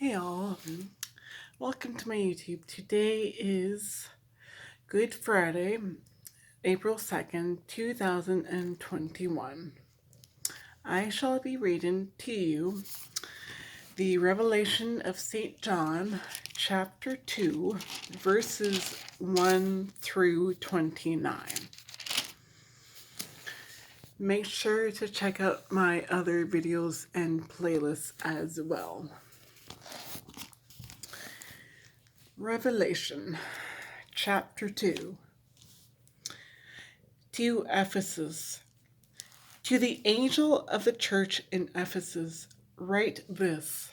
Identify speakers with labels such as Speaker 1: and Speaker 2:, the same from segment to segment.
Speaker 1: Hey all, welcome to my YouTube. Today is Good Friday, April 2nd, 2021. I shall be reading to you the Revelation of St. John, chapter 2, verses 1 through 29. Make sure to check out my other videos and playlists as well. Revelation, chapter 2. To Ephesus. To the angel of the church in Ephesus, write this: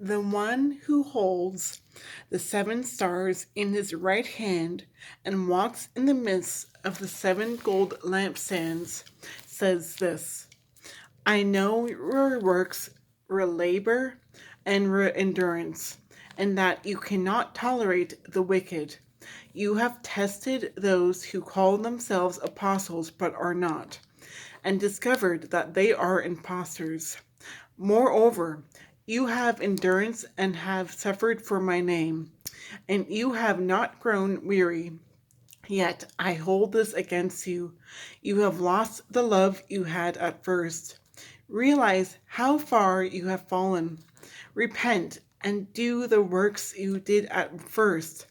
Speaker 1: The one who holds the 7 stars in his right hand and walks in the midst of the 7 gold lampstands says this: I know your works, your labor, and your endurance, and that you cannot tolerate the wicked. You have tested those who call themselves apostles but are not, and discovered that they are impostors. Moreover, you have endurance and have suffered for my name, and you have not grown weary. Yet I hold this against you. You have lost the love you had at first. Realize how far you have fallen. Repent and do the works you did at first.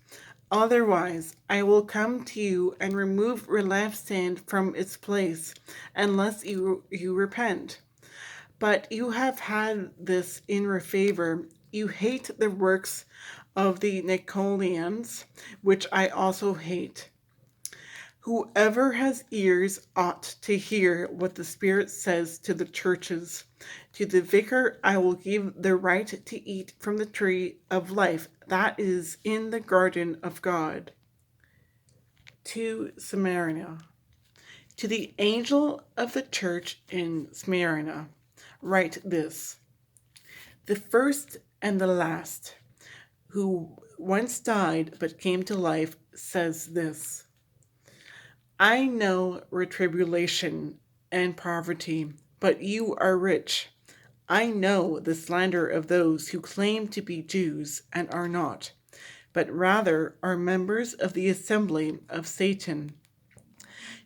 Speaker 1: Otherwise, I will come to you and remove your lampstand from its place, unless you repent. But you have had this in your favor. You hate the works of the Nicolaitans, which I also hate. Whoever has ears ought to hear what the Spirit says to the churches. To the vicar I will give the right to eat from the tree of life that is in the garden of God. To Smyrna. To the angel of the church in Smyrna, write this: The first and the last, who once died but came to life, says this: I know your tribulation and poverty, but you are rich. I know the slander of those who claim to be Jews and are not, but rather are members of the assembly of Satan.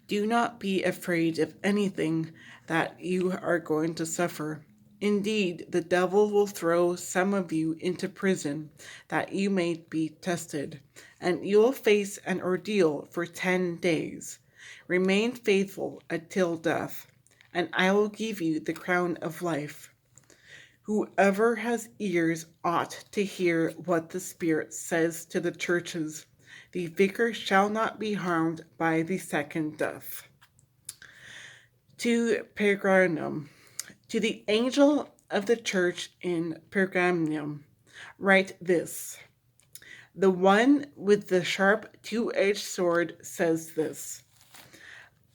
Speaker 1: Do not be afraid of anything that you are going to suffer. Indeed, the devil will throw some of you into prison that you may be tested, and you will face an ordeal for 10 days. Remain faithful until death, and I will give you the crown of life. Whoever has ears ought to hear what the Spirit says to the churches. The vicar shall not be harmed by the second death. To Pergamum. To the angel of the church in Pergamum, write this: The one with the sharp two-edged sword says this: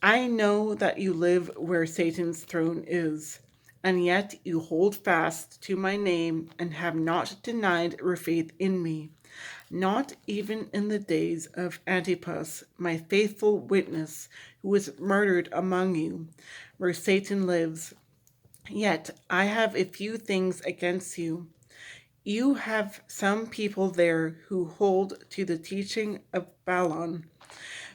Speaker 1: I know that you live where Satan's throne is, and yet you hold fast to my name and have not denied your faith in me, not even in the days of Antipas, my faithful witness, who was murdered among you, where Satan lives. Yet I have a few things against you. You have some people there who hold to the teaching of Balaam,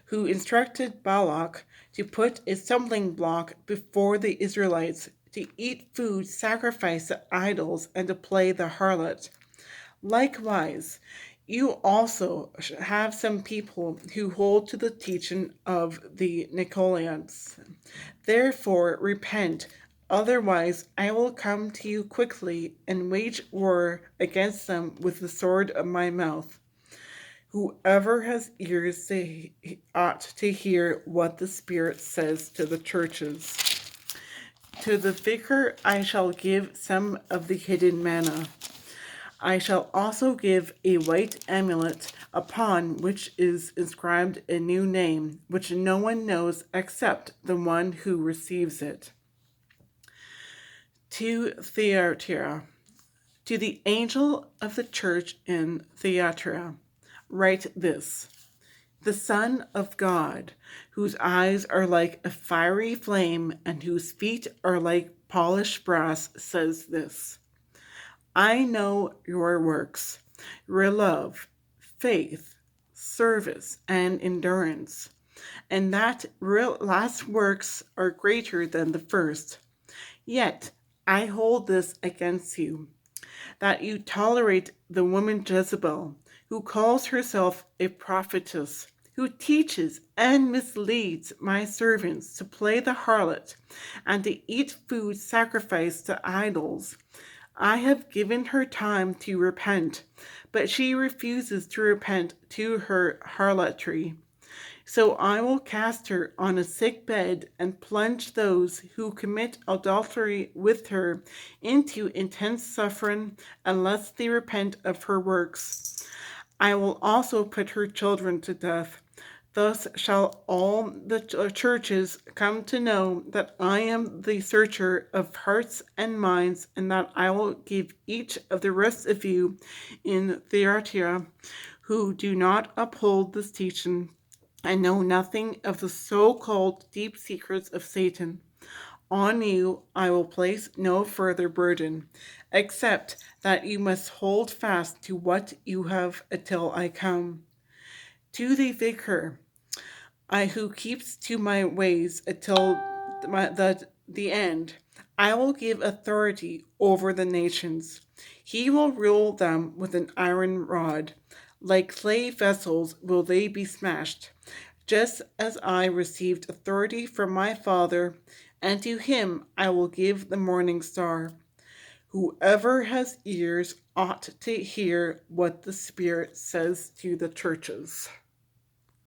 Speaker 1: who instructed Balak to put a stumbling block before the Israelites, to eat food sacrificed to idols, and to play the harlot. Likewise, you also have some people who hold to the teaching of the Nicolaitans. Therefore, repent. Otherwise, I will come to you quickly and wage war against them with the sword of my mouth. Whoever has ears ought to hear what the Spirit says to the churches. To the vicar I shall give some of the hidden manna. I shall also give a white amulet upon which is inscribed a new name, which no one knows except the one who receives it. To Thyatira. To the angel of the church in Thyatira, write this: The Son of God, whose eyes are like a fiery flame and whose feet are like polished brass, says this: I know your works, your love, faith, service, and endurance, and that real last works are greater than the first. Yet I hold this against you, that you tolerate the woman Jezebel, who calls herself a prophetess, who teaches and misleads my servants to play the harlot and to eat food sacrificed to idols. I have given her time to repent, but she refuses to repent to her harlotry. So I will cast her on a sick bed and plunge those who commit adultery with her into intense suffering unless they repent of her works. I will also put her children to death. Thus shall all the churches come to know that I am the searcher of hearts and minds, and that I will give each of the rest of you in Thyatira who do not uphold this teaching and know nothing of the so called deep secrets of Satan. On you I will place no further burden, except that you must hold fast to what you have until I come. To the vicar, I who keeps to my ways until the end, I will give authority over the nations. He will rule them with an iron rod. Like clay vessels will they be smashed, just as I received authority from my Father, and to him I will give the morning star. Whoever has ears ought to hear what the Spirit says to the churches.